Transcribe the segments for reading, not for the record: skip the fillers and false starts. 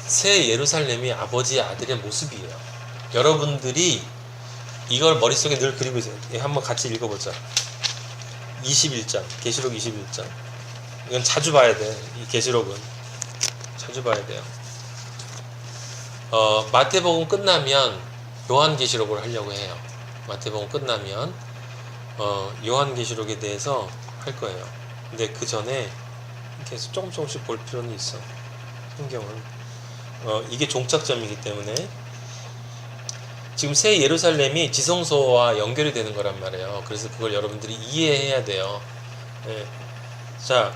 새 예루살렘이 아버지의 아들의 모습이에요. 여러분들이 이걸 머릿속에 늘 그리고 있어요. 한번 같이 읽어보자. 21장, 계시록 21장. 이건 자주 봐야 돼. 이 계시록은 자주 봐야 돼요. 마태복음 끝나면 요한계시록을 하려고 해요. 마태복음 끝나면 요한계시록에 대해서 할 거예요. 근데 그 전에 계속 조금씩 볼 필요는 있어. 성경을. 이게 종착점이기 때문에 지금 새 예루살렘이 지성소와 연결이 되는 거란 말이에요. 그래서 그걸 여러분들이 이해해야 돼요. 네. 자,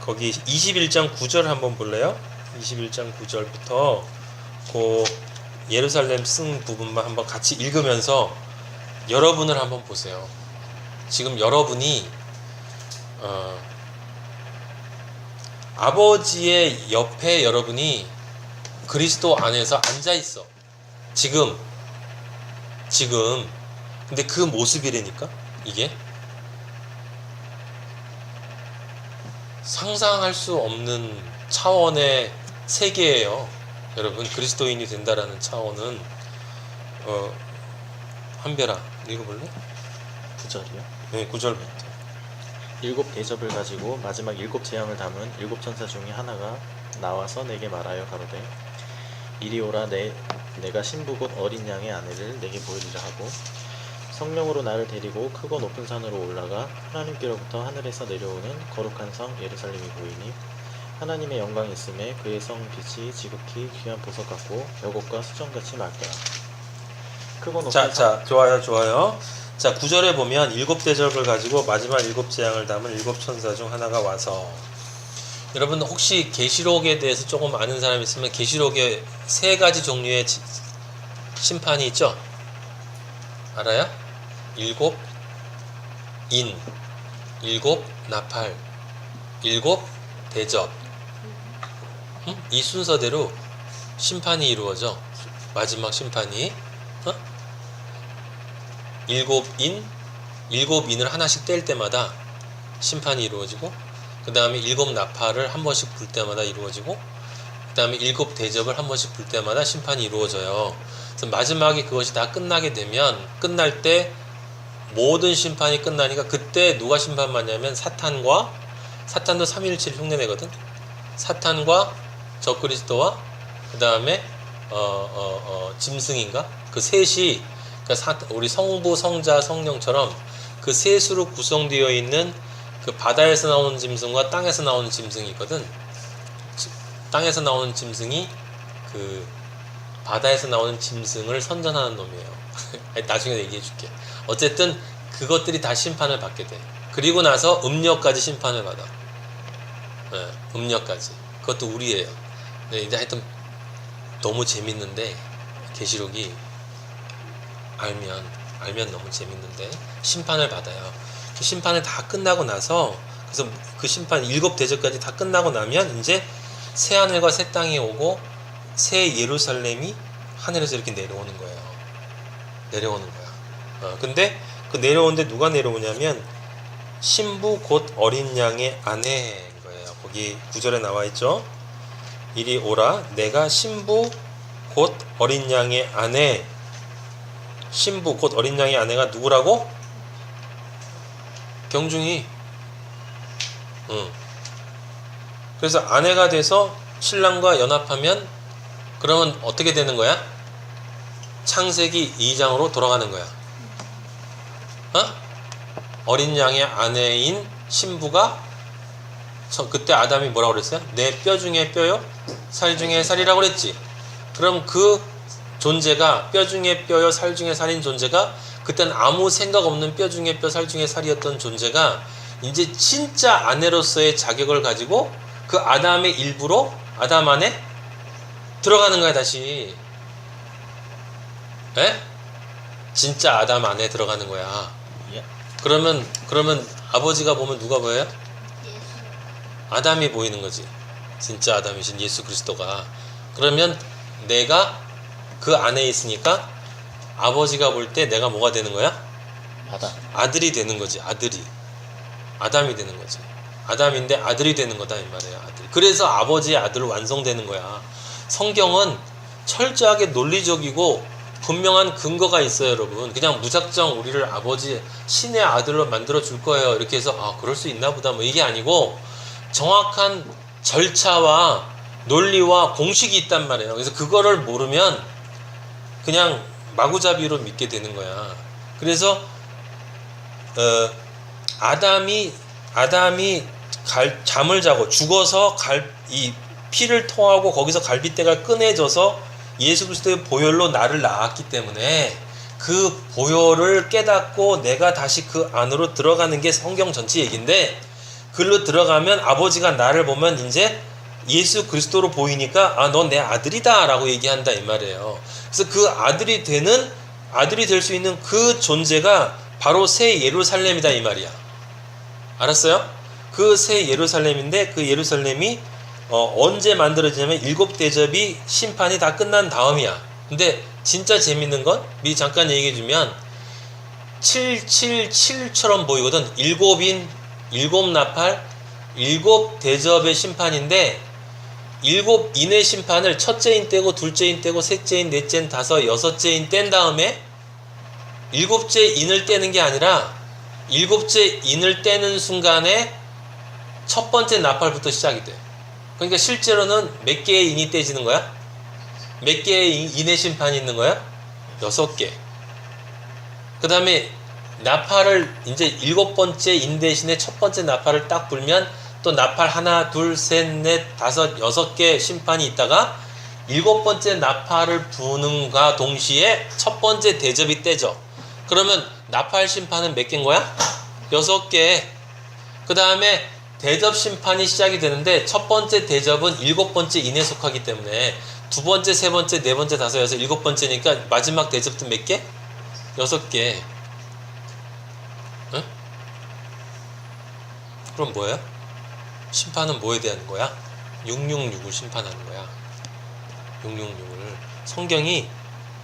거기 21장 9절 한번 볼래요? 21장 9절부터 그 예루살렘 쓴 부분만 한번 같이 읽으면서 여러분을 한번 보세요. 지금 여러분이 아버지의 옆에 여러분이 그리스도 안에서 앉아 있어. 지금 근데 그 모습이라니까. 이게 상상할 수 없는 차원의 세계예요. 여러분, 그리스도인이 된다라는 차원은 한별아 읽어볼래? 9절이요? 네, 9절부터. 7 대접을 가지고 마지막 7 재앙을 담은 7 천사 중에 하나가 나와서 내게 말하여 가로되 이리 오라. 내가 신부 곧 어린 양의 아내를 내게 보이리라 하고 성령으로 나를 데리고 크고 높은 산으로 올라가 하나님께로부터 하늘에서 내려오는 거룩한 성 예루살렘이 보이니 하나님의 영광이 있음에 그의 성 빛이 지극히 귀한 보석 같고 벽옥과 수정같이 맑더라. 크고 높은 자, 좋아요. 자, 9절에 보면 7 대접을 가지고 마지막 7 재앙을 담은 7 천사 중 하나가 와서, 여러분 혹시 계시록에 대해서 조금 아는 사람 있으면 계시록에 3가지 종류의 심판이 있죠? 알아요? 7 인, 7 나팔, 7 대접. 이 순서대로 심판이 이루어져. 마지막 심판이 7인을 하나씩 뗄 때마다 심판이 이루어지고, 그 다음에 7 나팔을 한 번씩 불 때마다 이루어지고, 그 다음에 7 대접을 한 번씩 불 때마다 심판이 이루어져요. 그래서 마지막에 그것이 다 끝나게 되면, 끝날 때 모든 심판이 끝나니까 그때 누가 심판받냐면 사탄도 3.17 흉내내거든. 사탄과 적그리스도와 그 다음에 짐승인가? 그 셋이, 그러니까 우리 성부, 성자, 성령처럼 그 셋으로 구성되어 있는 그 바다에서 나오는 짐승과 땅에서 나오는 짐승이 있거든. 땅에서 나오는 짐승이 그 바다에서 나오는 짐승을 선전하는 놈이에요. 나중에 얘기해 줄게. 어쨌든 그것들이 다 심판을 받게 돼. 그리고 나서 음녀까지 심판을 받아. 네, 음녀까지. 그것도 우리예요. 네, 이제 하여튼 너무 재밌는데, 계시록이 알면 너무 재밌는데 심판을 받아요. 그 심판을 다 끝나고 나서, 그래서 그 심판 7 대접까지 다 끝나고 나면 이제 새 하늘과 새 땅이 오고 새 예루살렘이 하늘에서 이렇게 내려오는 거예요. 근데 그 내려오는데 누가 내려오냐면 신부 곧 어린 양의 아내인 거예요. 거기 9절에 나와 있죠. 이리 오라. 내가 신부 곧 어린 양의 아내. 신부 곧 어린 양의 아내가 누구라고? 경중이. 그래서 아내가 돼서 신랑과 연합하면 그러면 어떻게 되는 거야? 창세기 2장으로 돌아가는 거야. 어린 양의 아내인 신부가, 그때 아담이 뭐라고 그랬어요? 내 뼈 중에 뼈요, 살 중에 살이라고 그랬지. 그럼 그 존재가, 뼈 중에 뼈요 살 중에 살인 존재가, 그때는 아무 생각 없는 뼈 중에 뼈 살 중에 살이었던 존재가 이제 진짜 아내로서의 자격을 가지고 그 아담의 일부로 아담 안에 들어가는 거야. 다시. 에? 진짜 아담 안에 들어가는 거야. 예. 그러면 아버지가 보면 누가 보여요? 아담이 보이는 거지. 진짜 아담이신 예수 그리스도가. 그러면 내가 그 안에 있으니까 아버지가 볼 때 내가 뭐가 되는 거야? 아들이 되는 거지. 아들이. 아담이 되는 거지. 아담인데 아들이 되는 거다 이 말이에요. 아들. 그래서 아버지의 아들 완성되는 거야. 성경은 철저하게 논리적이고 분명한 근거가 있어요, 여러분. 그냥 무작정 우리를 아버지 신의 아들로 만들어 줄 거예요. 이렇게 해서 그럴 수 있나 보다 뭐 이게 아니고 정확한 절차와 논리와 공식이 있단 말이에요. 그래서 그거를 모르면 그냥 마구잡이로 믿게 되는 거야. 그래서 아담이 잠을 자고 죽어서 이 피를 토하고 거기서 갈빗대가 꺼내져서 예수 그리스도의 보혈로 나를 낳았기 때문에 그 보혈을 깨닫고 내가 다시 그 안으로 들어가는 게 성경 전체 얘기인데, 글로 들어가면 아버지가 나를 보면 이제 예수 그리스도로 보이니까 넌 내 아들이다 라고 얘기한다 이 말이에요. 그래서 그 아들이 될 수 있는 그 존재가 바로 새 예루살렘이다 이 말이야. 알았어요? 그 새 예루살렘인데 그 예루살렘이 언제 만들어지냐면 7대접이 심판이 다 끝난 다음이야. 근데 진짜 재밌는 건 미리 잠깐 얘기해주면 777처럼 보이거든. 7 나팔 7대접의 심판인데 7인의 심판을 첫째인 떼고 둘째인 떼고 셋째인 넷째인 다섯 여섯째인 뗀 다음에 7째 인을 떼는 게 아니라 7째 인을 떼는 순간에 첫 번째 나팔부터 시작이 돼. 그러니까 실제로는 몇 개의 인이 떼지는 거야? 몇 개의 인의 심판이 있는 거야? 6개. 그 다음에 나팔을 이제 7번째 인 대신에 첫 번째 나팔을 딱 불면 또 나팔 하나, 둘, 셋, 넷, 다섯, 6개 심판이 있다가 7번째 나팔을 부는과 동시에 첫 번째 대접이 떼져. 그러면 나팔 심판은 몇 개인 거야? 6개. 그 다음에 대접 심판이 시작이 되는데 첫 번째 대접은 7번째 인에 속하기 때문에 두 번째, 세 번째, 네 번째, 다섯, 여섯, 7번째니까 마지막 대접도 몇 개? 6개. 응? 그럼 뭐예요? 심판은 뭐에 대한 거야? 666을 심판하는 거야. 666을. 성경이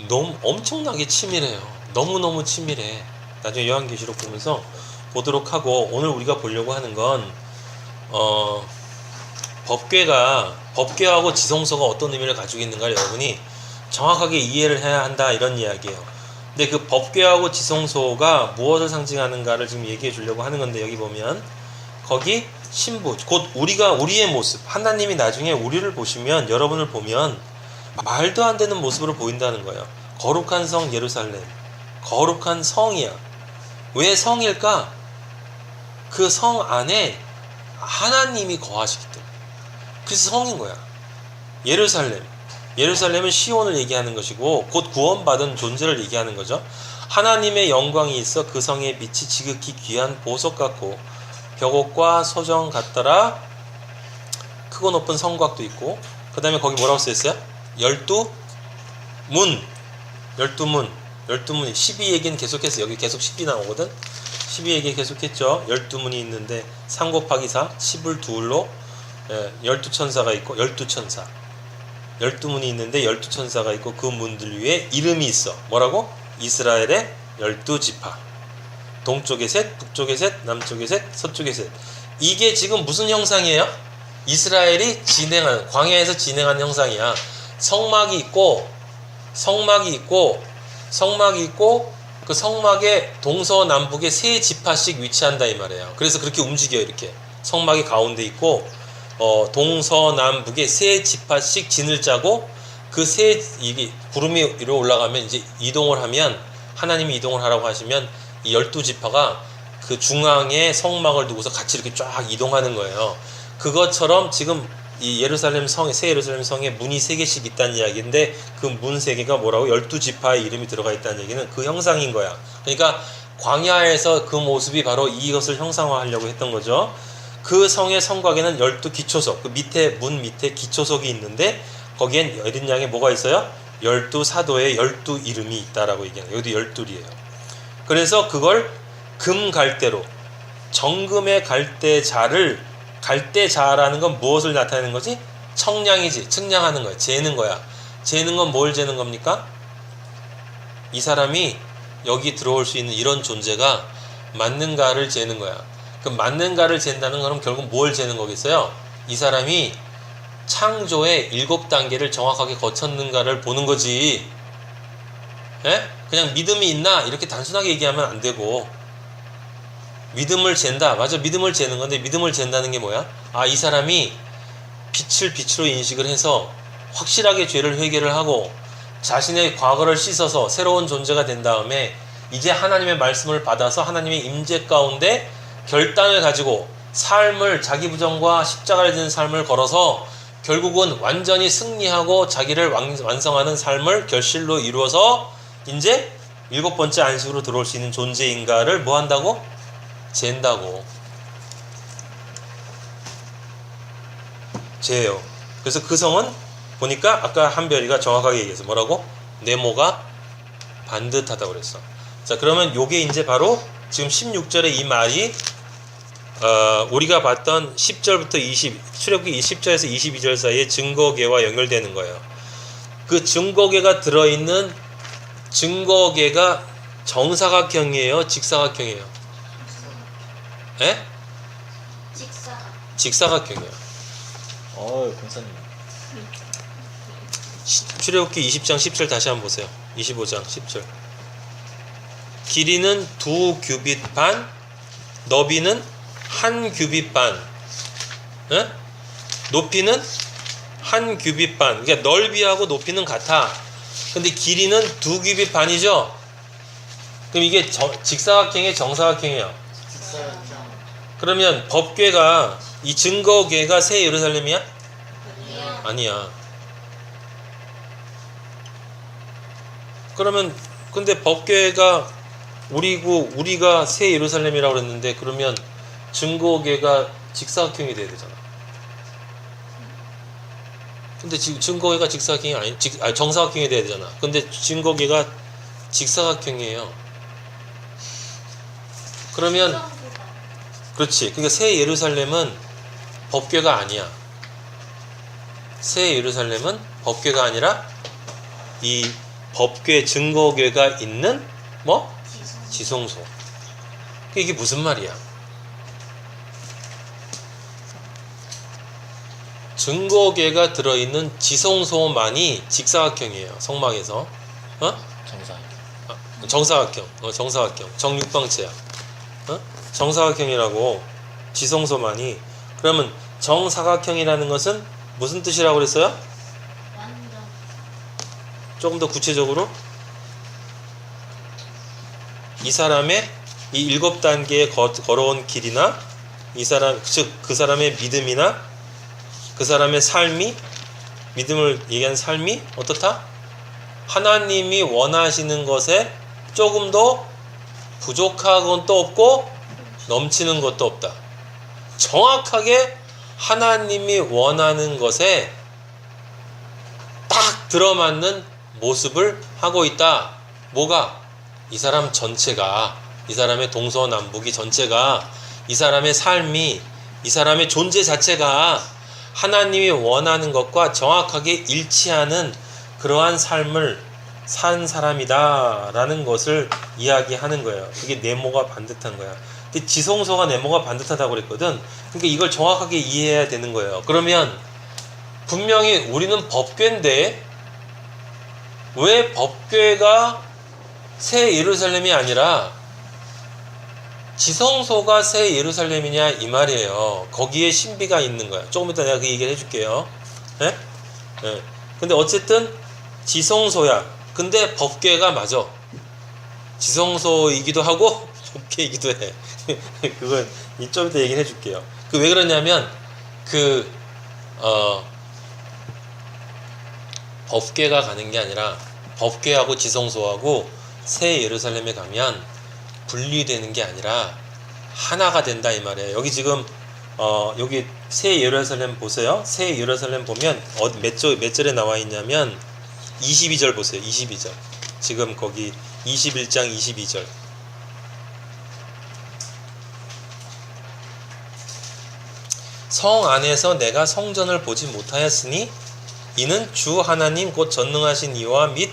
너무 엄청나게 치밀해요. 너무너무 치밀해. 나중에 요한계시록 보면서 보도록 하고, 오늘 우리가 보려고 하는 건 법궤하고 지성소가 어떤 의미를 가지고 있는가를 여러분이 정확하게 이해를 해야 한다 이런 이야기예요. 근데 그 법궤하고 지성소가 무엇을 상징하는가를 지금 얘기해 주려고 하는 건데, 여기 보면 거기 신부 곧 우리의 모습, 하나님이 나중에 우리를 보시면, 여러분을 보면 말도 안 되는 모습으로 보인다는 거예요. 거룩한 성 예루살렘, 거룩한 성이야. 왜 성일까? 그 성 안에 하나님이 거하시기 때문에. 그래서 성인 거야. 예루살렘은 시온을 얘기하는 것이고 곧 구원받은 존재를 얘기하는 거죠. 하나님의 영광이 있어 그 성의 빛이 지극히 귀한 보석 같고 벽옥과 소정 같더라. 크고 높은 성곽도 있고, 그 다음에 거기 뭐라고 써있어요? 12문 12문이 12 얘기는 계속해서 여기 계속 10이 나오거든. 12 얘기 계속했죠. 12문이 있는데 3 곱하기 4 10을 둘로 12천사가 있고 12천사 12문이 있는데 12천사가 있고 그 문들 위에 이름이 있어. 뭐라고? 이스라엘의 12지파. 동쪽에 셋, 북쪽에 셋, 남쪽에 셋, 서쪽에 셋. 이게 지금 무슨 형상이에요? 이스라엘이 광야에서 진행한 형상이야. 성막이 있고 그 성막의 동서남북에 3지파씩 위치한다 이 말이에요. 그래서 그렇게 움직여요. 이렇게 성막이 가운데 있고 동서남북에 3지파씩 진을 짜고 이게 구름이 위로 올라가면 이제 이동을 하면, 하나님이 이동을 하라고 하시면 이 12지파가 그 중앙에 성막을 두고서 같이 이렇게 쫙 이동하는 거예요. 그것처럼 지금 이 예루살렘 성에, 새 예루살렘 성에 문이 3개씩 있다는 이야기인데 그 문 3개가 뭐라고? 12지파의 이름이 들어가 있다는 얘기는 그 형상인 거야. 그러니까 광야에서 그 모습이 바로 이것을 형상화하려고 했던 거죠. 그 성의 성곽에는 12기초석, 그 밑에 문 밑에 기초석이 있는데 거기엔 어린 양에 뭐가 있어요? 12사도의 12 이름이 있다라고 얘기하는 거예요. 여기도 12이에요. 그래서 그걸 금갈대로, 정금의 갈대자라는 건 무엇을 나타내는 거지? 청량이지. 측량하는 거야. 재는 거야. 재는 건 뭘 재는 겁니까? 이 사람이 여기 들어올 수 있는 이런 존재가 맞는가를 재는 거야. 그 맞는가를 잰다는 건 결국 뭘 재는 거겠어요? 이 사람이 창조의 7단계를 정확하게 거쳤는가를 보는 거지. 예? 그냥 믿음이 있나 이렇게 단순하게 얘기하면 안 되고, 믿음을 잰다. 맞아, 믿음을 재는 건데, 믿음을 잰다는 게 뭐야? 아, 이 사람이 빛을 빛으로 인식을 해서 확실하게 죄를 회개를 하고 자신의 과거를 씻어서 새로운 존재가 된 다음에 이제 하나님의 말씀을 받아서 하나님의 임재 가운데 결단을 가지고 삶을, 자기 부정과 십자가를 지는 삶을 걸어서 결국은 완전히 승리하고 자기를 완성하는 삶을 결실로 이루어서 이제 7번째 안식으로 들어올 수 있는 존재인가를 뭐 한다고? 잰다고. 재요. 그래서 그 성은 보니까 아까 한별이가 정확하게 얘기했어. 뭐라고? 네모가 반듯하다고 그랬어. 자, 그러면 요게 이제 바로 지금 16절에 이 말이 우리가 봤던 10절부터 출애굽기 10절에서 22절 사이에 증거계와 연결되는 거예요. 그 증거계가 들어있는 증거계가 정사각형이에요, 직사각형이에요? 에? 직사각형이에요. 권사님. 출애굽기 20장 10절 다시 한번 보세요. 25장 10절. 길이는 2규빗 반, 너비는 1규빗 반, 에? 높이는 1규빗 반. 그러니까 넓이하고 높이는 같아. 근데 길이는 2규빗 반이죠. 그럼 이게 직사각형이에요, 정사각형이에요? 그러면 법궤가, 이 증거궤가 새 예루살렘이야? 아니야. 그러면 근데 법궤가 우리가 새 예루살렘이라고 그랬는데, 그러면 증거궤가 직사각형이 돼야 되잖아. 근데 지금 증거궤가 직사각형이 아니 정사각형이 돼야 되잖아. 근데 증거궤가 직사각형이에요. 그러면 그렇지. 그러니까 새 예루살렘은 법궤가 아니야. 새 예루살렘은 법궤가 아니라 이 법궤 증거궤가 있는 뭐? 지성소. 이게 무슨 말이야? 증거궤가 들어있는 지성소만이 직사각형이에요. 성막에서. 정사각형. 정사각형. 정육방체야. 정사각형이라고. 지성소만이. 그러면 정사각형이라는 것은 무슨 뜻이라고 그랬어요? 완전. 조금 더 구체적으로, 이 사람의 이 7단계에 걸어온 길이나 이 사람, 즉 그 사람의 믿음이나 그 사람의 삶이, 믿음을 얘기하는 삶이 어떻다? 하나님이 원하시는 것에 조금 더 부족한 것도 없고 넘치는 것도 없다. 정확하게 하나님이 원하는 것에 딱 들어맞는 모습을 하고 있다. 뭐가? 이 사람 전체가, 이 사람의 동서남북이 전체가, 이 사람의 삶이, 이 사람의 존재 자체가 하나님이 원하는 것과 정확하게 일치하는 그러한 삶을 산 사람이다 라는 것을 이야기하는 거예요. 그게 네모가 반듯한 거야. 근데 지성소가 네모가 반듯하다고 그랬거든. 그러니까 이걸 정확하게 이해해야 되는 거예요. 그러면 분명히 우리는 법궤인데 왜 법궤가 새 예루살렘이 아니라 지성소가 새 예루살렘이냐 이 말이에요. 거기에 신비가 있는 거야. 조금 이따 내가 그 얘기를 해줄게요. 예? 예. 근데 어쨌든 지성소야. 근데 법궤가 맞아. 지성소이기도 하고 법궤이기도 해. 그건 좀 이따 얘기를 해줄게요. 그 왜 그러냐면 법궤가 가는 게 아니라 법궤하고 지성소하고 새 예루살렘에 가면 분리되는 게 아니라 하나가 된다 이 말이에요. 여기 지금 여기 새 예루살렘 보세요. 새 예루살렘 보면 몇 절에 나와 있냐면 22절 보세요. 22절. 지금 거기 21장 22절. 성 안에서 내가 성전을 보지 못하였으니 이는 주 하나님 곧 전능하신 이와 및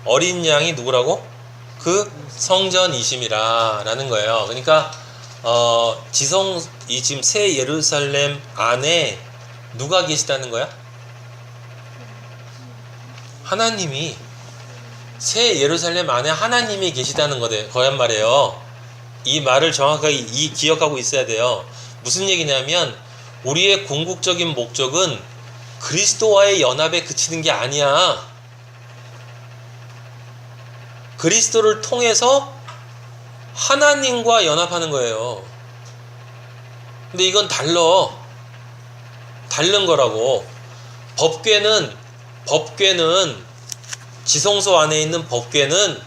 어린 양이 누구라고? 그 성전이심이라 라는 거예요. 그러니까 이 지금 새 예루살렘 안에 누가 계시다는 거야? 하나님이, 새 예루살렘 안에 하나님이 계시다는 거란 말이에요. 이 말을 정확하게 기억하고 있어야 돼요. 무슨 얘기냐면 우리의 궁극적인 목적은 그리스도와의 연합에 그치는 게 아니야. 그리스도를 통해서 하나님과 연합하는 거예요. 근데 이건 다른 거라고. 법궤는 지성소 안에 있는 법궤는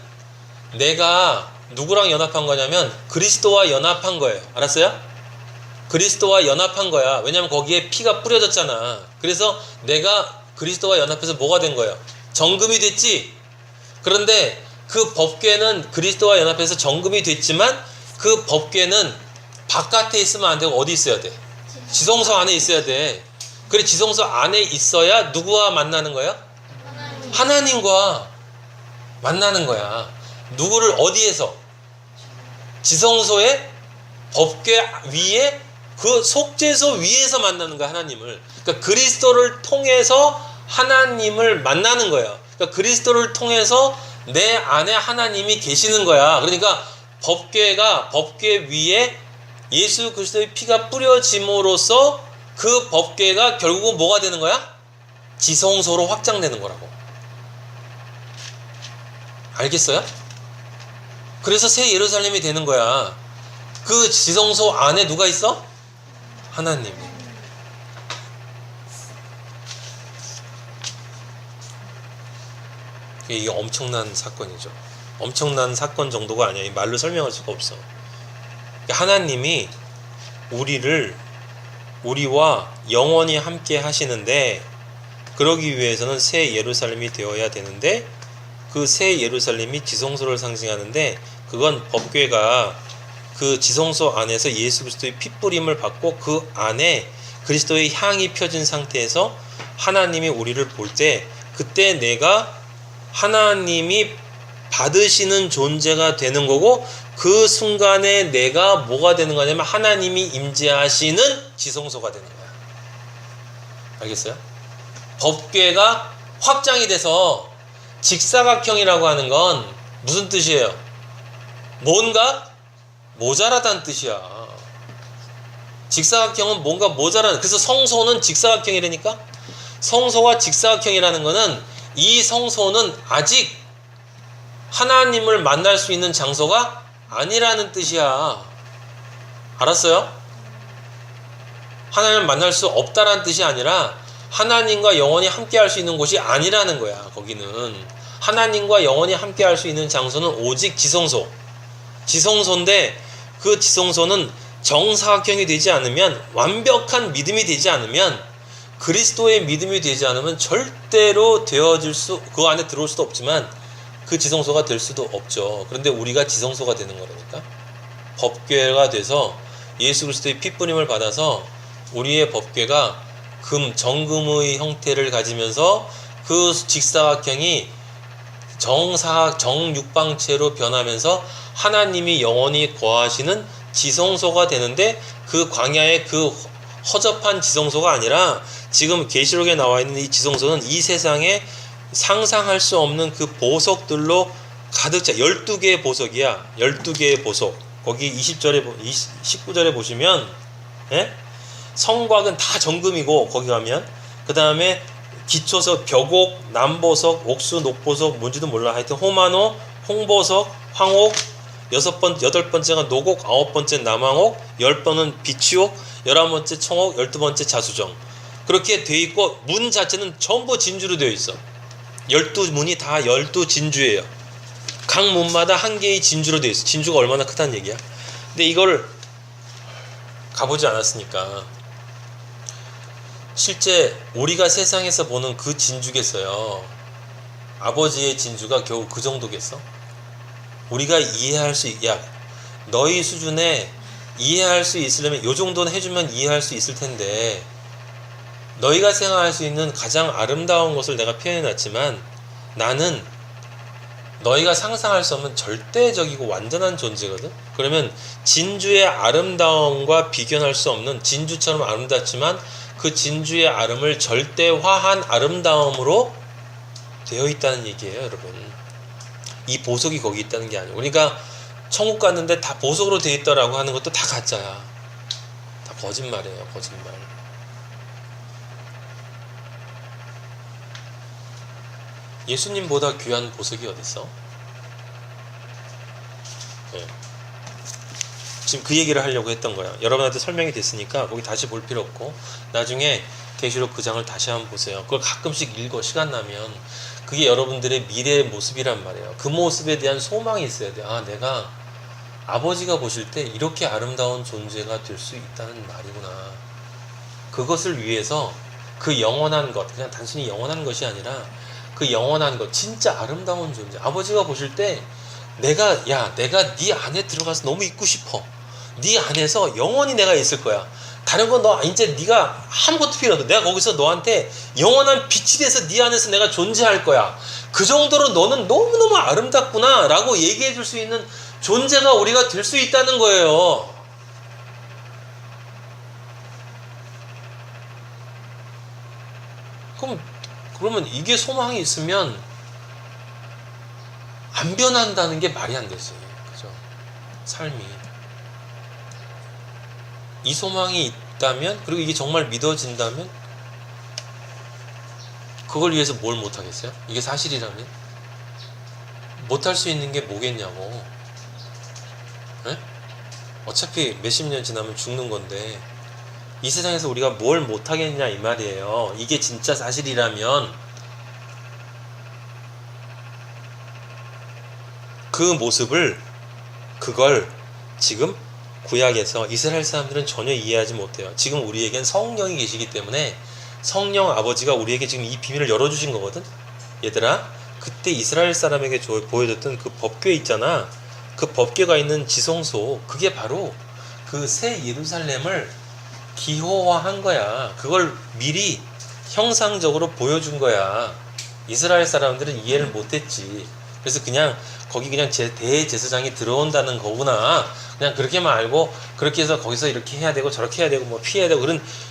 내가 누구랑 연합한 거냐면 그리스도와 연합한 거예요. 알았어요? 그리스도와 연합한 거야. 왜냐면 거기에 피가 뿌려졌잖아. 그래서 내가 그리스도와 연합해서 뭐가 된 거예요? 정금이 됐지. 그런데 그 법궤는 그리스도와 연합해서 정금이 됐지만 그 법궤는 바깥에 있으면 안 되고 어디 있어야 돼? 지성소 안에 있어야 돼. 그래, 지성소 안에 있어야 누구와 만나는 거야? 하나님과 만나는 거야. 누구를 어디에서? 지성소의 법궤 위에, 그 속죄소 위에서 만나는 거야, 하나님을. 그러니까 그리스도를 통해서 하나님을 만나는 거야. 그러니까 그리스도를 통해서 내 안에 하나님이 계시는 거야. 그러니까 법궤 위에 예수 그리스도의 피가 뿌려짐으로써 그 법궤가 결국은 뭐가 되는 거야? 지성소로 확장되는 거라고. 알겠어요? 그래서 새 예루살렘이 되는 거야. 그 지성소 안에 누가 있어? 하나님이. 이게 엄청난 사건이죠. 엄청난 사건 정도가 아니야. 말로 설명할 수가 없어. 하나님이 우리와 영원히 함께 하시는데, 그러기 위해서는 새 예루살렘이 되어야 되는데, 그 새 예루살렘이 지성소를 상징하는데, 그건 법궤가 그 지성소 안에서 예수 그리스도의 핏부림을 받고 그 안에 그리스도의 향이 펴진 상태에서 하나님이 우리를 볼 때, 그때 내가 하나님이 받으시는 존재가 되는 거고, 그 순간에 내가 뭐가 되는 거냐면 하나님이 임재하시는 지성소가 되는 거야. 알겠어요? 법궤가 확장이 돼서 직사각형이라고 하는 건 무슨 뜻이에요? 뭔가 모자라다는 뜻이야. 직사각형은 뭔가 모자라는, 그래서 성소는 직사각형이라니까? 성소가 직사각형이라는 거는 이 성소는 아직 하나님을 만날 수 있는 장소가 아니라는 뜻이야. 알았어요? 하나님을 만날 수 없다라는 뜻이 아니라 하나님과 영원히 함께 할 수 있는 곳이 아니라는 거야. 거기는 하나님과 영원히 함께 할 수 있는 장소는 오직 지성소인데, 그 지성소는 정사각형이 되지 않으면, 완벽한 믿음이 되지 않으면, 그리스도의 믿음이 되지 않으면 절대로 그 안에 들어올 수도 없지만 그 지성소가 될 수도 없죠. 그런데 우리가 지성소가 되는 거라니까. 법궤가 돼서 예수 그리스도의 핏부림을 받아서 우리의 법궤가 정금의 형태를 가지면서 그 직사각형이 정육방체로 변하면서 하나님이 영원히 거하시는 지성소가 되는데, 그 광야의 그 허접한 지성소가 아니라 지금 계시록에 나와 있는 이 지성소는 이 세상에 상상할 수 없는 그 보석들로 가득 차. 12개의 보석이야. 12개의 보석. 거기 19절에 보시면, 성곽은 다 정금이고, 거기 가면 그 다음에 기초석, 벽옥, 남보석, 옥수, 녹보석, 뭔지도 몰라. 하여튼 호마노, 홍보석, 황옥, 여덟 번째가 노곡, 9번째 남황옥, 10번은 비치옥, 11번째 청옥, 12번째 자수정. 그렇게 돼 있고, 문 자체는 전부 진주로 되어 있어. 12문이 다 12진주예요. 각 문마다 한 개의 진주로 되어 있어. 진주가 얼마나 크다는 얘기야. 근데 이걸 가보지 않았으니까, 실제 우리가 세상에서 보는 그 진주겠어요? 아버지의 진주가 겨우 그 정도겠어? 우리가 너희 수준에 이해할 수 있으려면 요 정도는 해주면 이해할 수 있을 텐데, 너희가 생각할 수 있는 가장 아름다운 것을 내가 표현해놨지만, 나는 너희가 상상할 수 없는 절대적이고 완전한 존재거든. 그러면 진주의 아름다움과 비교할 수 없는, 진주처럼 아름답지만 그 진주의 아름을 절대화한 아름다움으로 되어 있다는 얘기예요, 여러분. 이 보석이 거기 있다는 게 아니고. 그러니까 천국 갔는데 다 보석으로 되어 있다라고 하는 것도 다 가짜야. 다 거짓말이에요, 거짓말. 예수님보다 귀한 보석이 어딨어? 네. 지금 그 얘기를 하려고 했던 거야. 여러분한테 설명이 됐으니까 거기 다시 볼 필요 없고, 나중에 계시록 그 장을 다시 한번 보세요. 그걸 가끔씩 읽어, 시간 나면. 그게 여러분들의 미래의 모습이란 말이에요. 그 모습에 대한 소망이 있어야 돼. 아, 내가 아버지가 보실 때 이렇게 아름다운 존재가 될 수 있다는 말이구나. 그것을 위해서 그 영원한 것, 그냥 단순히 영원한 것이 아니라 그 영원한 것, 진짜 아름다운 존재. 아버지가 보실 때 내가 네 안에 들어가서 너무 있고 싶어. 네 안에서 영원히 내가 있을 거야. 다른 건 너 이제 네가 아무것도 필요 없어. 내가 거기서 너한테 영원한 빛이 돼서 네 안에서 내가 존재할 거야. 그 정도로 너는 너무너무 아름답구나 라고 얘기해 줄 수 있는 존재가 우리가 될 수 있다는 거예요. 그러면 이게 소망이 있으면 안 변한다는 게 말이 안 되지. 그죠? 삶이. 이 소망이 있다면, 그리고 이게 정말 믿어진다면, 그걸 위해서 뭘 못하겠어요? 이게 사실이라면? 못할 수 있는 게 뭐겠냐고. 네? 어차피 몇십 년 지나면 죽는 건데, 이 세상에서 우리가 뭘 못하겠냐 이 말이에요. 이게 진짜 사실이라면. 그 모습을, 그걸 지금 구약에서 이스라엘 사람들은 전혀 이해하지 못해요. 지금 우리에겐 성령이 계시기 때문에 성령 아버지가 우리에게 지금 이 비밀을 열어주신 거거든. 얘들아, 그때 이스라엘 사람에게 보여줬던 그 법궤 있잖아. 그 법궤가 있는 지성소, 그게 바로 그 새 예루살렘을 기호화한 거야. 그걸 미리 형상적으로 보여준 거야. 이스라엘 사람들은 이해를 못했지. 그래서 그냥 거기 그냥 대제사장이 들어온다는 거구나, 그냥 그렇게만 알고, 그렇게 해서 거기서 이렇게 해야 되고 저렇게 해야 되고 뭐 피해야 되고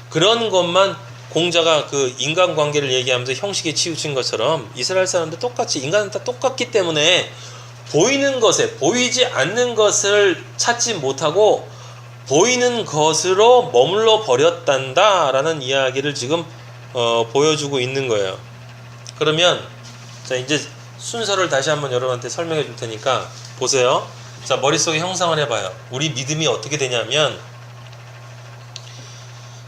그런 것만, 공자가 그 인간관계를 얘기하면서 형식에 치우친 것처럼 이스라엘 사람도 똑같이, 인간은 다 똑같기 때문에 보이는 것에, 보이지 않는 것을 찾지 못하고 보이는 것으로 머물러 버렸단다 라는 이야기를 지금 보여주고 있는 거예요. 그러면 자, 이제 순서를 다시 한번 여러분한테 설명해 줄 테니까 보세요. 자, 머릿속에 형상을 해봐요. 우리 믿음이 어떻게 되냐면,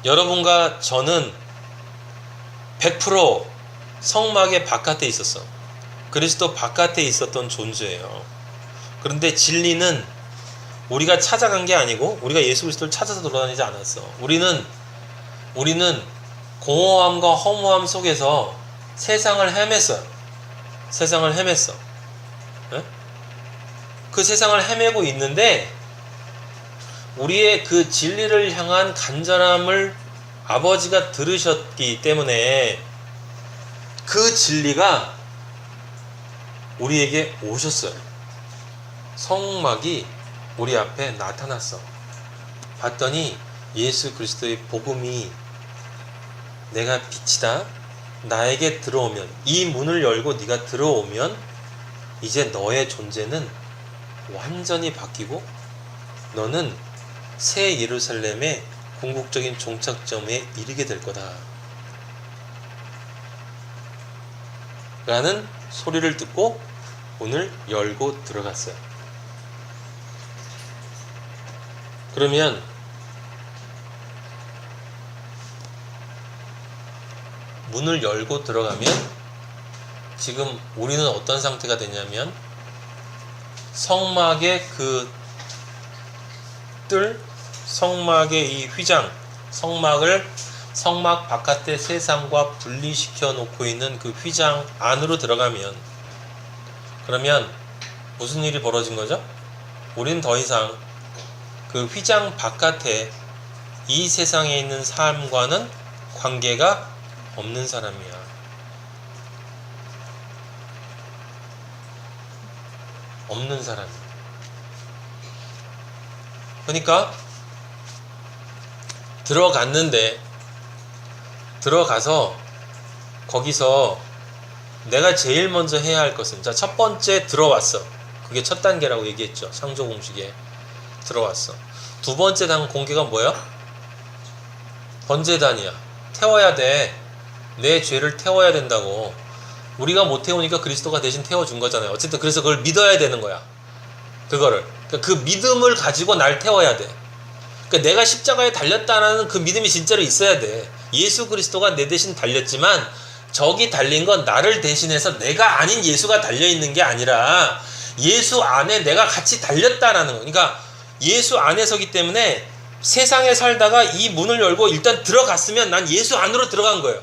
여러분과 저는 100% 성막의 바깥에 있었어. 그리스도 바깥에 있었던 존재예요. 그런데 진리는 우리가 찾아간 게 아니고, 우리가 예수 그리스도를 찾아서 돌아다니지 않았어. 우리는 공허함과 허무함 속에서 세상을 헤맸어요. 세상을 헤맸어. 네? 그 세상을 헤매고 있는데, 우리의 그 진리를 향한 간절함을 아버지가 들으셨기 때문에 그 진리가 우리에게 오셨어요. 성막이 우리 앞에 나타났어. 봤더니 예수 그리스도의 복음이, 내가 빛이다, 나에게 들어오면, 이 문을 열고 네가 들어오면 이제 너의 존재는 완전히 바뀌고 너는 새 예루살렘의 궁극적인 종착점에 이르게 될 거다 라는 소리를 듣고 문을 열고 들어갔어요. 그러면 문을 열고 들어가면 지금 우리는 어떤 상태가 되냐면, 성막의 그 뜰, 성막의 이 휘장, 성막 바깥의 세상과 분리시켜 놓고 있는 그 휘장 안으로 들어가면, 그러면 무슨 일이 벌어진 거죠? 우리는 더 이상 그 휘장 바깥에 이 세상에 있는 삶과는 관계가 없는 사람이야. 없는 사람이에요. 그러니까 들어가서 거기서 내가 제일 먼저 해야 할 것은, 자, 첫 번째 들어왔어. 그게 첫 단계라고 얘기했죠. 창조 공식에 들어왔어. 두 번째 공개가 뭐야? 번제단이야. 태워야 돼. 내 죄를 태워야 된다고. 우리가 못 태우니까 그리스도가 대신 태워준 거잖아요. 어쨌든 그래서 그걸 믿어야 되는 거야. 그거를. 그러니까 그 믿음을 가지고 날 태워야 돼. 그러니까 내가 십자가에 달렸다는 그 믿음이 진짜로 있어야 돼. 예수 그리스도가 내 대신 달렸지만 저기 달린 건 나를 대신해서 내가 아닌 예수가 달려있는 게 아니라 예수 안에 내가 같이 달렸다라는 거. 그러니까 예수 안에 서기 때문에 세상에 살다가 이 문을 열고 일단 들어갔으면 난 예수 안으로 들어간 거예요.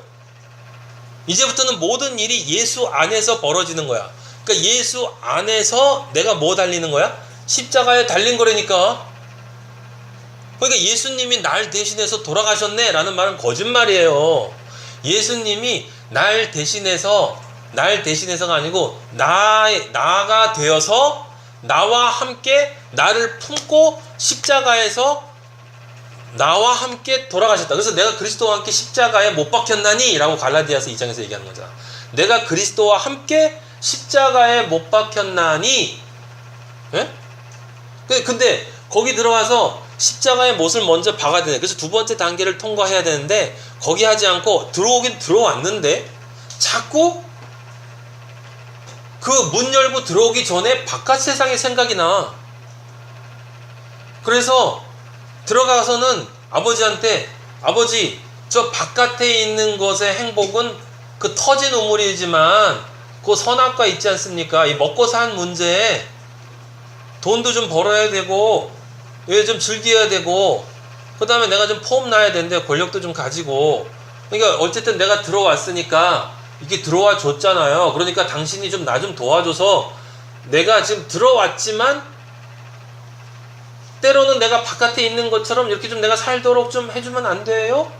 이제부터는 모든 일이 예수 안에서 벌어지는 거야. 그러니까 예수 안에서 내가 뭐 달리는 거야? 십자가에 달린 거라니까. 그러니까 예수님이 날 대신해서 돌아가셨네 라는 말은 거짓말이에요. 예수님이 날 대신해서가 아니고 나가 되어서 나와 함께 나를 품고 십자가에서 나와 함께 돌아가셨다. 그래서 내가 그리스도와 함께 십자가에 못 박혔나니? 라고 갈라디아서 2장에서 얘기하는 거잖아. 내가 그리스도와 함께 십자가에 못 박혔나니? 예? 근데 거기 들어가서 십자가의 못을 먼저 박아야 되네. 그래서 두 번째 단계를 통과해야 되는데 거기 하지 않고 들어오긴 들어왔는데 자꾸 그 문 열고 들어오기 전에 바깥 세상의 생각이 나. 그래서 들어가서는 아버지한테, 아버지, 저 바깥에 있는 것의 행복은 그 터진 우물이지만 그 선악과 있지 않습니까? 이 먹고 산 문제에 돈도 좀 벌어야 되고 좀 즐겨야 되고 그 다음에 내가 좀 폼 나야 되는데 권력도 좀 가지고, 그러니까 어쨌든 내가 들어왔으니까 이게 들어와 줬잖아요. 그러니까 당신이 좀 나 좀 도와줘서 내가 지금 들어왔지만 때로는 내가 바깥에 있는 것처럼 이렇게 좀 내가 살도록 좀 해주면 안 돼요?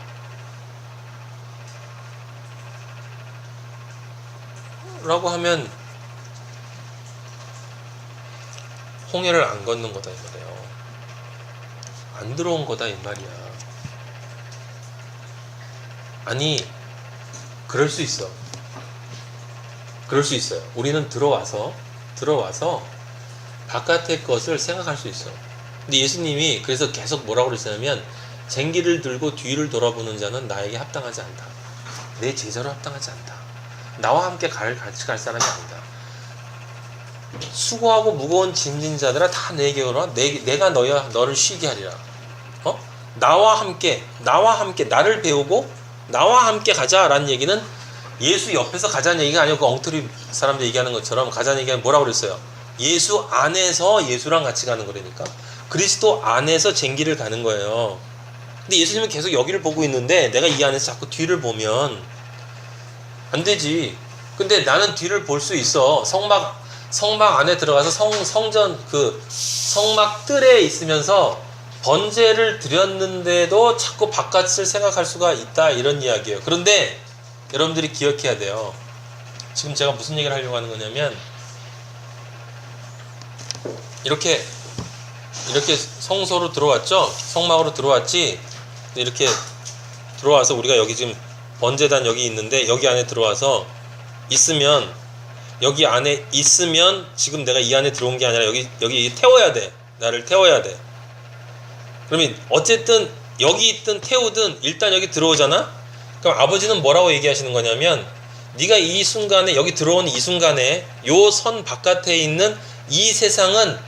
라고 하면 홍해를 안 걷는 거다 이 말이에요. 안 들어온 거다 이 말이야. 아니, 그럴 수 있어. 그럴 수 있어요. 우리는 들어와서 바깥의 것을 생각할 수 있어. 근데 예수님이 그래서 계속 뭐라고 그러시냐면 쟁기를 들고 뒤를 돌아보는 자는 나에게 합당하지 않다. 내 제자로 합당하지 않다. 나와 함께 같이 갈 사람이 아니다. 수고하고 무거운 짐진 자들아 다 내게 오라. 내가 너를 쉬게 하리라. 나와 함께 나를 배우고 나와 함께 가자라는 얘기는 예수 옆에서 가자는 얘기가 아니고 그 엉터리 사람들 얘기하는 것처럼 가자는 얘기는 뭐라고 그랬어요? 예수 안에서 예수랑 같이 가는 거라니까. 그리스도 안에서 쟁기를 가는 거예요. 근데 예수님은 계속 여기를 보고 있는데 내가 이 안에서 자꾸 뒤를 보면 안 되지. 근데 나는 뒤를 볼 수 있어. 성막 안에 들어가서 성전 그 성막 뜰에 있으면서 번제를 드렸는데도 자꾸 바깥을 생각할 수가 있다, 이런 이야기예요. 그런데 여러분들이 기억해야 돼요. 지금 제가 무슨 얘기를 하려고 하는 거냐면 이렇게 성소로 들어왔죠. 성막으로 들어왔지. 이렇게 들어와서 우리가 여기 지금 번제단 여기 있는데 여기 안에 들어와서 있으면, 여기 안에 있으면 지금 내가 이 안에 들어온 게 아니라 여기 태워야 돼. 나를 태워야 돼. 그러면 어쨌든 여기 있든 태우든 일단 여기 들어오잖아. 그럼 아버지는 뭐라고 얘기하시는 거냐면 네가 이 순간에 여기 들어온 이 순간에 요 선 바깥에 있는 이 세상은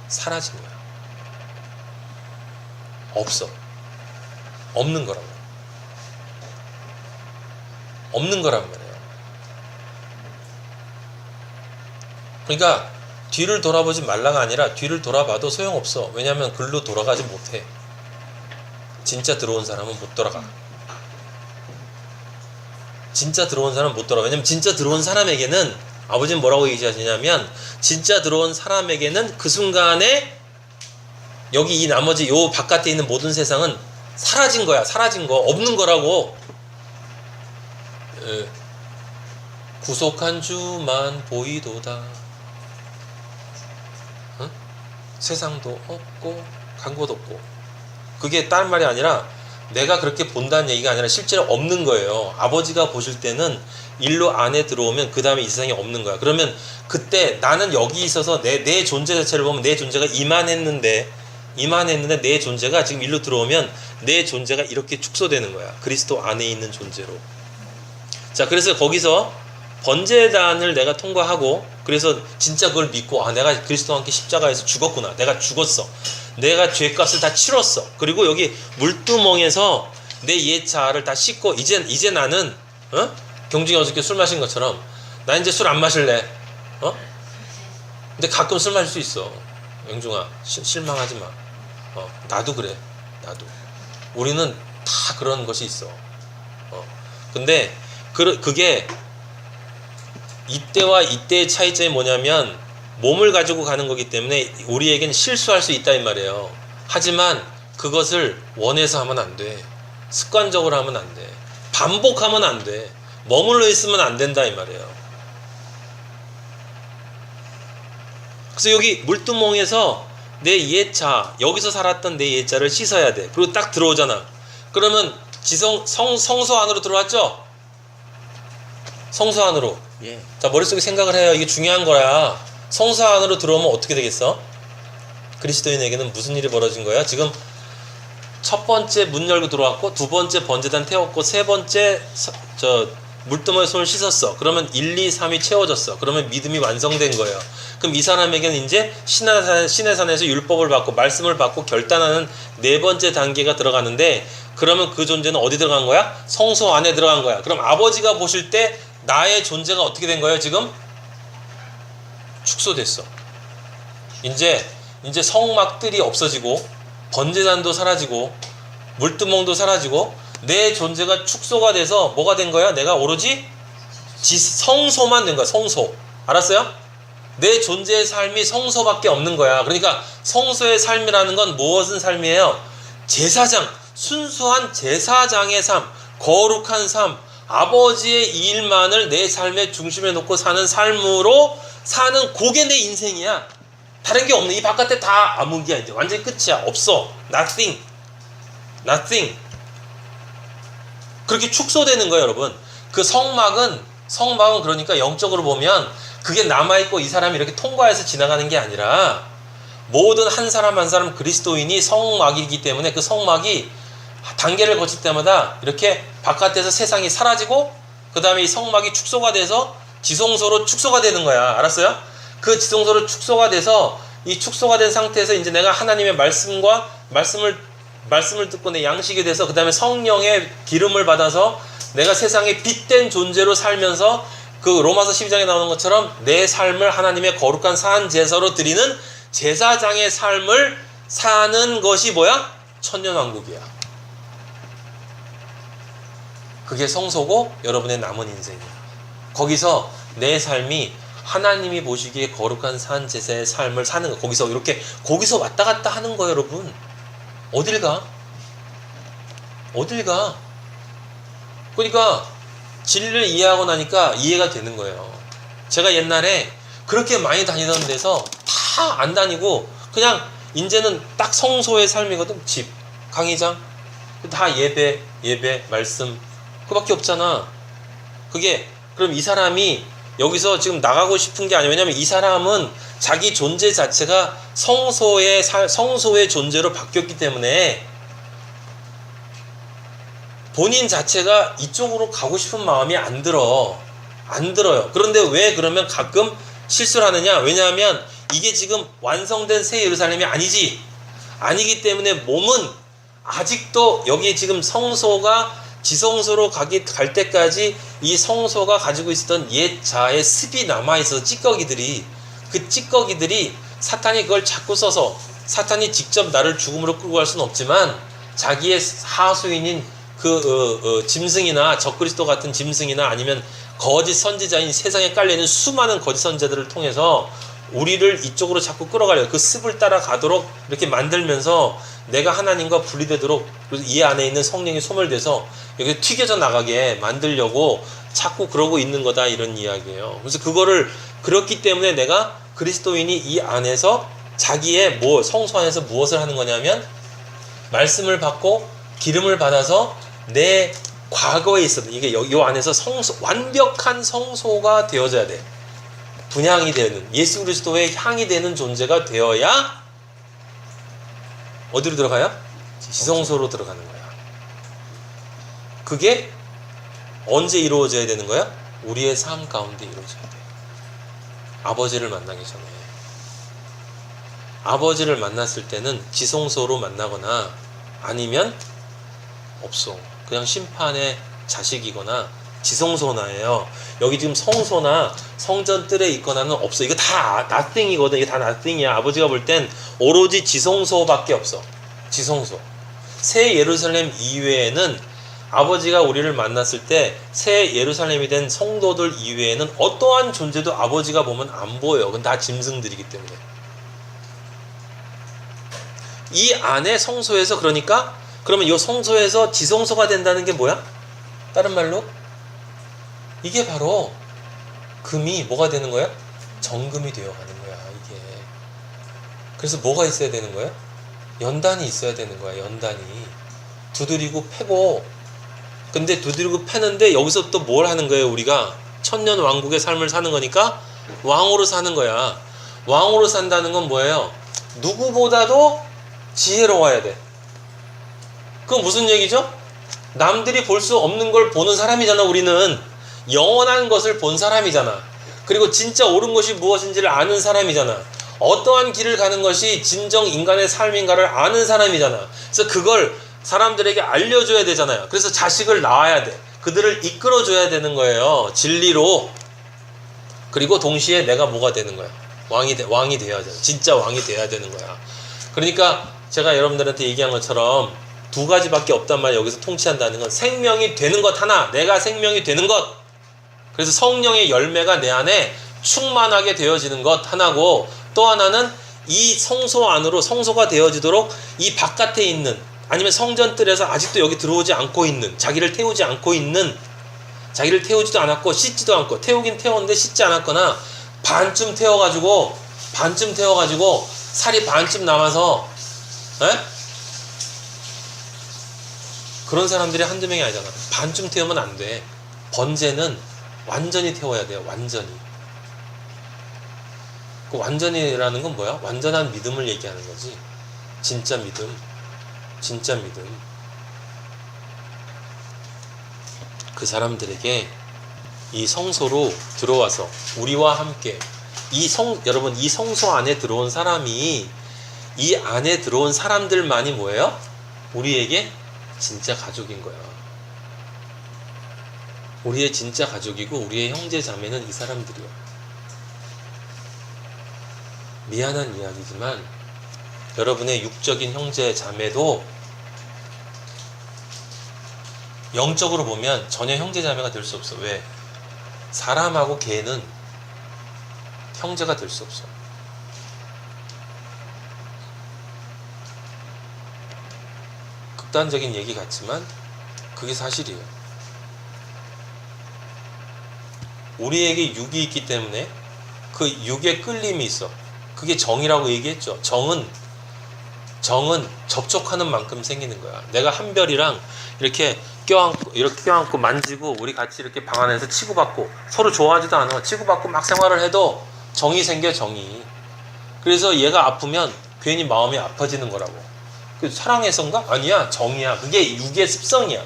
사라진 거야. 없어. 없는 거란 말이야. 없는 거란 말이에요. 그러니까 뒤를 돌아보지 말라가 아니라 뒤를 돌아봐도 소용없어. 왜냐하면 글로 돌아가지 못해. 진짜 들어온 사람은 못 돌아가. 진짜 들어온 사람은 못 돌아가. 왜냐면 진짜 들어온 사람에게는 아버지는 뭐라고 얘기하시냐면 진짜 들어온 사람에게는 그 순간에 여기 이 나머지 요 바깥에 있는 모든 세상은 사라진 거야. 사라진 거. 없는 거라고. 구속한 주만 보이도다. 응? 세상도 없고 간 곳 없고. 그게 다른 말이 아니라 내가 그렇게 본다는 얘기가 아니라 실제로 없는 거예요. 아버지가 보실 때는 일로 안에 들어오면 그 다음에 이 세상에 없는 거야. 그러면 그때 나는 여기 있어서 내 존재 자체를 보면 내 존재가 이만했는데 내 존재가 지금 일로 들어오면 내 존재가 이렇게 축소되는 거야. 그리스도 안에 있는 존재로. 자, 그래서 거기서 번제단을 내가 통과하고, 그래서 진짜 그걸 믿고, 아, 내가 그리스도와 함께 십자가에서 죽었구나. 내가 죽었어. 내가 죄값을 다 치렀어. 그리고 여기 물두멍에서 내 옛 자아를 다 씻고, 이제 나는, 경중이 어저께 술 마신 것처럼, 나 이제 술 안 마실래. 근데 가끔 술 마실 수 있어. 영중아, 실망하지 마. 나도 그래. 나도. 우리는 다 그런 것이 있어. 근데, 그게, 이때와 이때의 차이점이 뭐냐면 몸을 가지고 가는 거기 때문에 우리에겐 실수할 수 있다 이 말이에요. 하지만 그것을 원해서 하면 안 돼. 습관적으로 하면 안 돼. 반복하면 안 돼. 머물러 있으면 안 된다 이 말이에요. 그래서 여기 물두멍에서 내 옛자, 여기서 살았던 내 옛자를 씻어야 돼. 그리고 딱 들어오잖아. 그러면 성소 안으로 들어왔죠? 성소 안으로. 예. 자, 머릿속에 생각을 해요. 이게 중요한 거야. 성소 안으로 들어오면 어떻게 되겠어? 그리스도인에게는 무슨 일이 벌어진 거야? 지금 첫 번째 문 열고 들어왔고, 두 번째 번제단 태웠고, 세 번째 물두멍에 손을 씻었어. 그러면 1, 2, 3이 채워졌어. 그러면 믿음이 완성된 거예요. 그럼 이 사람에게는 이제 신의 산에서 율법을 받고 말씀을 받고 결단하는 네 번째 단계가 들어가는데, 그러면 그 존재는 어디 들어간 거야? 성소 안에 들어간 거야. 그럼 아버지가 보실 때 나의 존재가 어떻게 된 거예요? 지금 축소됐어. 이제 성막들이 없어지고 번제단도 사라지고 물두멍도 사라지고 내 존재가 축소가 돼서 뭐가 된 거야? 내가 오로지 성소만 된 거야. 성소. 알았어요? 내 존재의 삶이 성소밖에 없는 거야. 그러니까 성소의 삶이라는 건 무엇은 삶이에요? 제사장, 순수한 제사장의 삶, 거룩한 삶, 아버지의 일만을 내 삶의 중심에 놓고 사는 삶으로 사는 그게 내 인생이야. 다른 게 없네. 이 바깥에 다 암흑이야. 이제 완전히 끝이야. 없어. Nothing. 그렇게 축소되는 거예요, 여러분. 그 성막은 그러니까 영적으로 보면 그게 남아있고 이 사람이 이렇게 통과해서 지나가는 게 아니라 모든 한 사람 한 사람 그리스도인이 성막이기 때문에 그 성막이 단계를 거칠 때마다 이렇게 바깥에서 세상이 사라지고 그 다음에 이 성막이 축소가 돼서 지성소로 축소가 되는 거야. 알았어요? 그 지성소로 축소가 돼서 이 축소가 된 상태에서 이제 내가 하나님의 말씀을 듣고 내 양식이 돼서 그 다음에 성령의 기름을 받아서 내가 세상에 빛된 존재로 살면서 그 로마서 12장에 나오는 것처럼 내 삶을 하나님의 거룩한 산 제사로 드리는 제사장의 삶을 사는 것이 뭐야? 천년왕국이야. 그게 성소고 여러분의 남은 인생이야. 거기서 내 삶이 하나님이 보시기에 거룩한 산 제사의 삶을 사는 거. 거기서 왔다 갔다 하는 거예요, 여러분. 어딜 가? 그러니까 진리를 이해하고 나니까 이해가 되는 거예요. 제가 옛날에 그렇게 많이 다니던 데서 다 안 다니고 그냥 이제는 딱 성소의 삶이거든. 집, 강의장, 다 예배, 말씀 그밖에 없잖아. 그럼 이 사람이 여기서 지금 나가고 싶은 게 아니에요. 왜냐면 이 사람은 자기 존재 자체가 성소의 존재로 바뀌었기 때문에 본인 자체가 이쪽으로 가고 싶은 마음이 안 들어요. 그런데 왜 그러면 가끔 실수를 하느냐? 왜냐하면 이게 지금 완성된 새 예루살렘이 아니기 때문에 몸은 아직도 여기 지금 성소가 지성소로 갈 때까지 이 성소가 가지고 있었던 옛 자의 습이 남아있어서 찌꺼기들이 사탄이 그걸 자꾸 써서 사탄이 직접 나를 죽음으로 끌고 갈 수는 없지만 자기의 하수인인 짐승이나 적그리스도 같은 짐승이나 아니면 거짓 선지자인 세상에 깔려있는 수많은 거짓 선지자들을 통해서 우리를 이쪽으로 자꾸 끌어가려고 그 습을 따라가도록 이렇게 만들면서 내가 하나님과 분리되도록 이 안에 있는 성령이 소멸돼서 여기 튀겨져 나가게 만들려고 자꾸 그러고 있는 거다 이런 이야기예요. 그래서 그거를 그렇기 때문에 내가 그리스도인이 이 안에서 자기의 성소 안에서 무엇을 하는 거냐면 말씀을 받고 기름을 받아서 내 과거에 있었던 이게 요 안에서 완벽한 성소가 되어져야 돼. 분향이 되는 예수 그리스도의 향이 되는 존재가 되어야 어디로 들어가요? 지성소로 들어가는 거야. 그게 언제 이루어져야 되는 거야? 우리의 삶 가운데 이루어져야 돼. 아버지를 만나기 전에. 아버지를 만났을 때는 지성소로 만나거나 아니면 없어. 그냥 심판의 자식이거나 지성소나예요. 여기 지금 성소나 성전 뜰에 있거나는 없어. 이거 다 nothing이거든. 이게 다 nothing이야. 아버지가 볼 땐 오로지 지성소밖에 없어. 지성소. 새 예루살렘 이외에는 아버지가 우리를 만났을 때 새 예루살렘이 된 성도들 이외에는 어떠한 존재도 아버지가 보면 안 보여. 그건 다 짐승들이기 때문에. 이 안에 성소에서 그러면 이 성소에서 지성소가 된다는 게 뭐야? 다른 말로 이게 바로 금이 뭐가 되는 거야? 정금이 되어가는 거야 이게. 그래서 뭐가 있어야 되는 거야? 연단이 있어야 되는 거야. 연단이 두드리고 패고. 근데 두드리고 패는데 여기서 또 뭘 하는 거예요? 우리가 천년 왕국의 삶을 사는 거니까 왕으로 사는 거야. 왕으로 산다는 건 뭐예요? 누구보다도 지혜로워야 돼. 그건 무슨 얘기죠? 남들이 볼 수 없는 걸 보는 사람이잖아. 우리는 영원한 것을 본 사람이잖아. 그리고 진짜 옳은 것이 무엇인지를 아는 사람이잖아. 어떠한 길을 가는 것이 진정 인간의 삶인가를 아는 사람이잖아. 그래서 그걸 사람들에게 알려줘야 되잖아요. 그래서 자식을 낳아야 돼. 그들을 이끌어줘야 되는 거예요. 진리로. 그리고 동시에 내가 뭐가 되는 거야? 왕이 되어야 돼. 진짜 왕이 돼야 되는 거야. 그러니까 제가 여러분들한테 얘기한 것처럼 두 가지밖에 없단 말이에요. 여기서 통치한다는 건 생명이 되는 것 하나, 내가 생명이 되는 것. 그래서 성령의 열매가 내 안에 충만하게 되어지는 것 하나고, 또 하나는 이 성소 안으로 성소가 되어지도록 이 바깥에 있는, 아니면 성전뜰에서 아직도 여기 들어오지 않고 있는, 자기를 태우지 않고 있는, 자기를 태우지도 않았고 씻지도 않고, 태우긴 태웠는데 씻지 않았거나 반쯤 태워가지고 살이 반쯤 남아서 그런 사람들이 한두 명이 아니잖아. 반쯤 태우면 안 돼. 번제는 완전히 태워야 돼요. 완전히. 그 완전히라는 건 뭐야? 완전한 믿음을 얘기하는 거지. 진짜 믿음. 진짜 믿음. 그 사람들에게 이 성소로 들어와서 우리와 함께 여러분 이 성소 안에 들어온 사람이, 이 안에 들어온 사람들만이 뭐예요? 우리에게 진짜 가족인 거야. 우리의 진짜 가족이고 우리의 형제 자매는 이 사람들이야. 미안한 이야기지만 여러분의 육적인 형제 자매도 영적으로 보면 전혀 형제 자매가 될 수 없어. 왜? 사람하고 개는 형제가 될 수 없어. 극단적인 얘기 같지만 그게 사실이에요. 우리에게 육이 있기 때문에 그 육의 끌림이 있어. 그게 정이라고 얘기했죠. 정은 접촉하는 만큼 생기는 거야. 내가 한별이랑 이렇게 껴안고 만지고 우리 같이 이렇게 방 안에서 치고받고 서로 좋아하지도 않아. 치고받고 막 생활을 해도 정이 생겨. 정이. 그래서 얘가 아프면 괜히 마음이 아파지는 거라고. 사랑해서인가? 아니야. 정이야. 그게 육의 습성이야.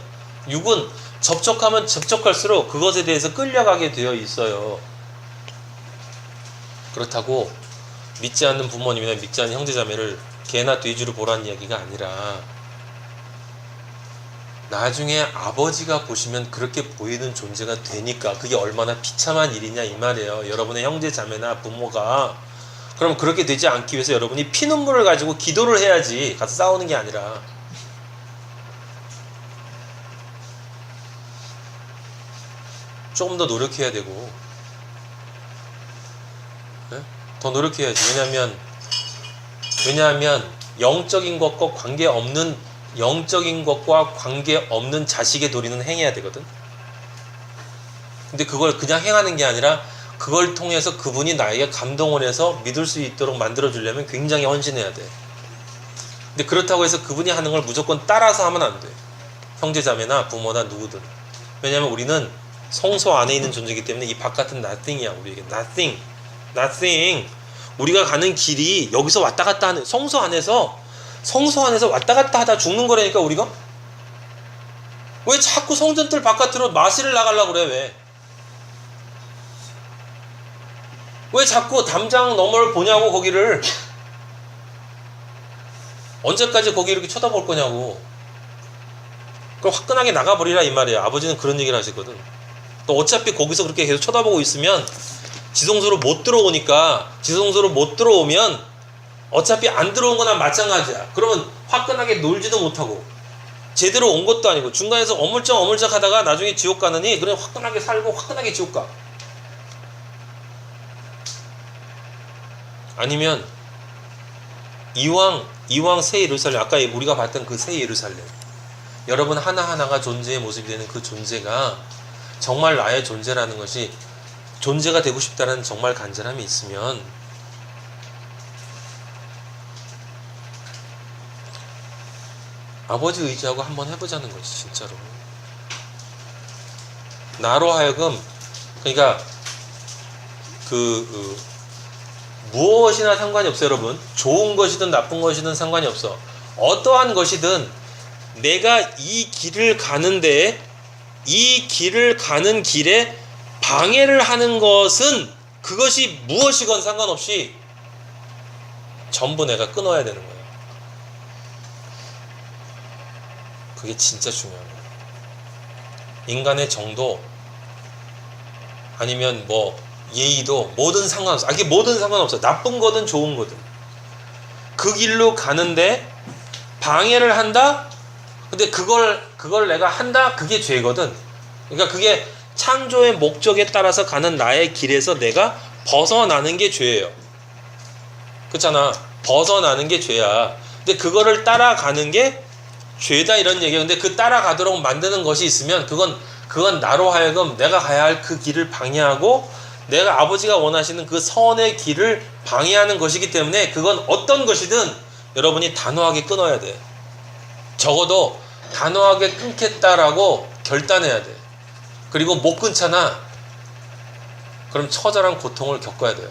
육은 접촉하면 접촉할수록 그것에 대해서 끌려가게 되어 있어요. 그렇다고 믿지 않는 부모님이나 믿지 않는 형제자매를 개나 돼지로 보라는 이야기가 아니라, 나중에 아버지가 보시면 그렇게 보이는 존재가 되니까 그게 얼마나 비참한 일이냐 이 말이에요. 여러분의 형제자매나 부모가. 그럼 그렇게 되지 않기 위해서 여러분이 피눈물을 가지고 기도를 해야지, 가서 싸우는 게 아니라. 조금 더 노력해야 되고, 네? 더 노력해야지. 왜냐하면 영적인 것과 관계없는 자식의 도리는 행해야 되거든. 근데 그걸 그냥 행하는 게 아니라 그걸 통해서 그분이 나에게 감동을 해서 믿을 수 있도록 만들어 주려면 굉장히 헌신해야 돼. 근데 그렇다고 해서 그분이 하는 걸 무조건 따라서 하면 안 돼. 형제자매나 부모나 누구든. 왜냐면 우리는 성소 안에 있는 존재이기 때문에 이 바깥은 nothing이야. 우리에게 nothing. 우리가 가는 길이 여기서 왔다 갔다 하는, 성소 안에서 왔다 갔다 하다 죽는 거라니까. 우리가 왜 자꾸 성전들 바깥으로 마실을 나가려고 그래? 왜 자꾸 담장 너머를 보냐고. 거기를 언제까지 거기 이렇게 쳐다볼 거냐고. 그럼 화끈하게 나가버리라 이 말이야. 아버지는 그런 얘기를 하시거든. 또 어차피 거기서 그렇게 계속 쳐다보고 있으면 지성소로 못 들어오니까, 지성소로 못 들어오면 어차피 안 들어온 거나 마찬가지야. 그러면 화끈하게 놀지도 못하고 제대로 온 것도 아니고 중간에서 어물쩍 하다가 나중에 지옥 가느니 그냥 화끈하게 살고 화끈하게 지옥 가. 아니면 이왕 새 예루살렘, 아까 우리가 봤던 그 새 예루살렘, 여러분 하나하나가 존재의 모습이 되는 그 존재가 정말 나의 존재라는 것이, 존재가 되고 싶다는 정말 간절함이 있으면 아버지 의지하고 한번 해보자는 거지. 진짜로 나로 하여금, 그러니까 무엇이나 상관이 없어요. 여러분, 좋은 것이든 나쁜 것이든 상관이 없어. 어떠한 것이든 내가 이 길을 가는 길에 방해를 하는 것은, 그것이 무엇이건 상관없이 전부 내가 끊어야 되는 거예요. 그게 진짜 중요한 거예요. 인간의 정도, 아니면 뭐 예의도, 뭐든 상관없어. 이게 뭐든 상관없어. 나쁜 거든 좋은 거든. 그 길로 가는데 방해를 한다? 근데 그걸 내가 한다? 그게 죄거든. 그러니까 그게 창조의 목적에 따라서 가는 나의 길에서 내가 벗어나는 게 죄예요. 그렇잖아. 벗어나는 게 죄야. 근데 그거를 따라가는 게 죄다 이런 얘기예요. 근데 그 따라가도록 만드는 것이 있으면 그건 나로 하여금 내가 가야 할 그 길을 방해하고 내가 아버지가 원하시는 그 선의 길을 방해하는 것이기 때문에 그건 어떤 것이든 여러분이 단호하게 끊어야 돼. 적어도 단호하게 끊겠다라고 결단해야 돼. 그리고 못 끊잖아. 그럼 처절한 고통을 겪어야 돼요.